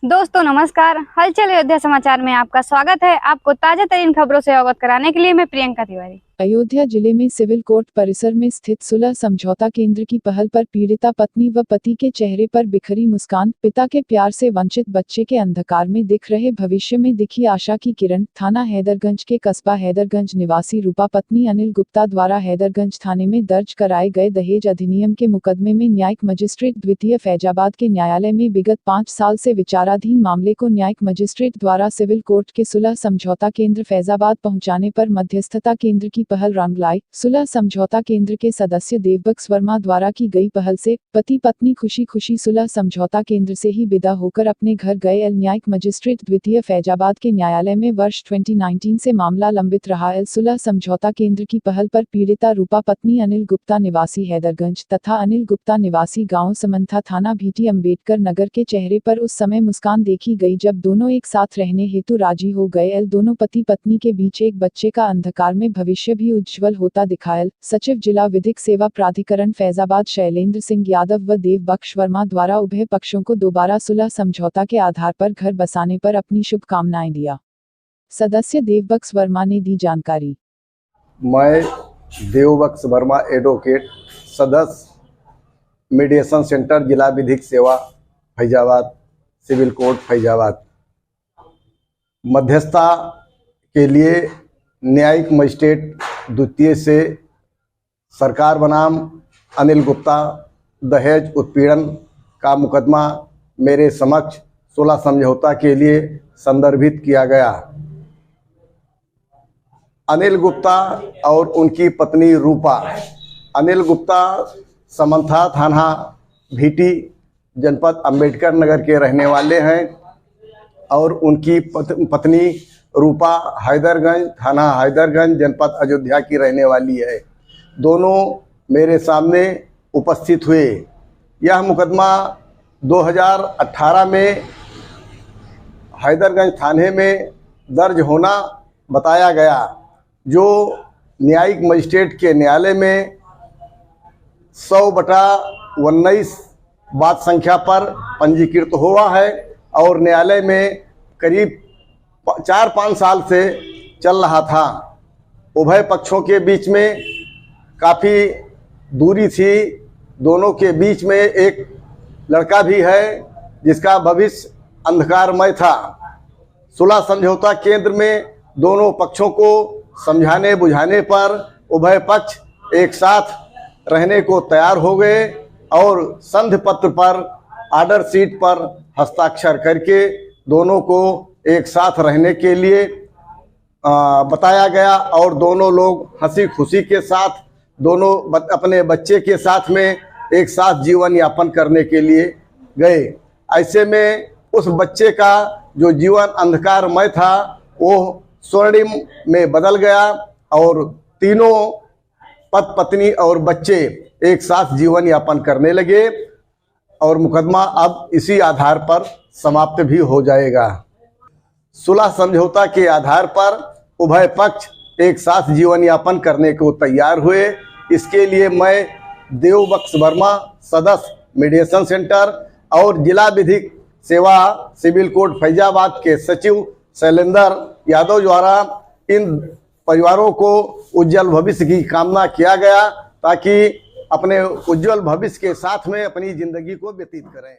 दोस्तों नमस्कार, हलचल अयोध्या समाचार में आपका स्वागत है। आपको ताजा तरीन खबरों से अवगत कराने के लिए मैं प्रियंका तिवारी। अयोध्या जिले में सिविल कोर्ट परिसर में स्थित सुलह समझौता केंद्र की पहल पर पीड़िता पत्नी व पति के चेहरे पर बिखरी मुस्कान, पिता के प्यार से वंचित बच्चे के अंधकार में दिख रहे भविष्य में दिखी आशा की किरण। थाना हैदरगंज के कस्बा हैदरगंज निवासी रूपा पत्नी अनिल गुप्ता द्वारा हैदरगंज थाने में दर्ज कराए गए दहेज अधिनियम के मुकदमे में न्यायिक मजिस्ट्रेट द्वितीय फैजाबाद के न्यायालय में विगत 5 साल से विचाराधीन मामले को न्यायिक मजिस्ट्रेट द्वारा सिविल कोर्ट के सुलह समझौता केंद्र फैजाबाद पहुंचाने पर मध्यस्थता केंद्र की पहल रंग लाई। सुलह समझौता केंद्र के सदस्य देवबक्स वर्मा द्वारा की गई पहल से पति पत्नी खुशी खुशी सुलह समझौता केंद्र से ही विदा होकर अपने घर गए। न्यायिक मजिस्ट्रेट द्वितीय फैजाबाद के न्यायालय में वर्ष 2019 से मामला लंबित रहा। सुलह समझौता केंद्र की पहल पर पीड़िता रूपा पत्नी अनिल गुप्ता निवासी हैदरगंज तथा अनिल गुप्ता निवासी गांव समंथा थाना भीटी अम्बेडकर नगर के चेहरे पर उस समय मुस्कान देखी गई जब दोनों एक साथ रहने हेतु राजी हो गए। दोनों पति पत्नी के बीच एक बच्चे का अंधकार में भविष्य भी उज्ज्वल होता दिखाया। सचिव जिला विधिक सेवा प्राधिकरण फैजाबाद शैलेंद्र सिंह यादव व देवबक्स वर्मा द्वारा उभय पक्षों को दोबारा सुलह समझौता के आधार पर घर बसाने पर अपनी शुभकामनाएं दिया। सदस्य देवबक्स वर्मा ने दी जानकारी। मैं देवबक्स वर्मा एडवोकेट, सदस्य मीडिएशन सेंटर, जिला विधिक सेवा फैजाबाद, सिविल कोर्ट फैजाबाद। मध्यस्थता के लिए न्यायिक मजिस्ट्रेट द्वितीय से सरकार बनाम अनिल गुप्ता दहेज उत्पीड़न का मुकदमा मेरे समक्ष सुलह समझौता के लिए संदर्भित किया गया। अनिल गुप्ता और उनकी पत्नी रूपा। अनिल गुप्ता समंथा थाना भीटी जनपद अम्बेडकर नगर के रहने वाले हैं और उनकी पत्नी रूपा हैदरगंज थाना हैदरगंज जनपद अयोध्या की रहने वाली है। दोनों मेरे सामने उपस्थित हुए। यह मुकदमा 2018 में हैदरगंज थाने में दर्ज होना बताया गया, जो न्यायिक मजिस्ट्रेट के न्यायालय में 100/19 बात संख्या पर पंजीकृत हुआ है और न्यायालय में करीब 4-5 साल से चल रहा था। उभय पक्षों के बीच में काफ़ी दूरी थी। दोनों के बीच में एक लड़का भी है जिसका भविष्य अंधकारमय था। सुलह समझौता केंद्र में दोनों पक्षों को समझाने बुझाने पर उभय पक्ष एक साथ रहने को तैयार हो गए और संधि पत्र पर ऑर्डर शीट पर हस्ताक्षर करके दोनों को एक साथ रहने के लिए बताया गया और दोनों लोग हंसी खुशी के साथ दोनों अपने बच्चे के साथ में एक साथ जीवन यापन करने के लिए गए। ऐसे में उस बच्चे का जो जीवन अंधकारमय था वो स्वर्णिम में बदल गया और तीनों पति पत्नी और बच्चे एक साथ जीवन यापन करने लगे और मुकदमा अब इसी आधार पर समाप्त भी हो जाएगा। सुलह समझौता के आधार पर उभय पक्ष एक साथ जीवन यापन करने को तैयार हुए। इसके लिए मैं देवबक्स वर्मा, सदस्य मीडिएशन सेंटर और जिला विधिक सेवा सिविल कोर्ट फैजाबाद के सचिव शैलेंद्र यादव द्वारा इन परिवारों को उज्जवल भविष्य की कामना किया गया ताकि अपने उज्जवल भविष्य के साथ में अपनी जिंदगी को व्यतीत करें।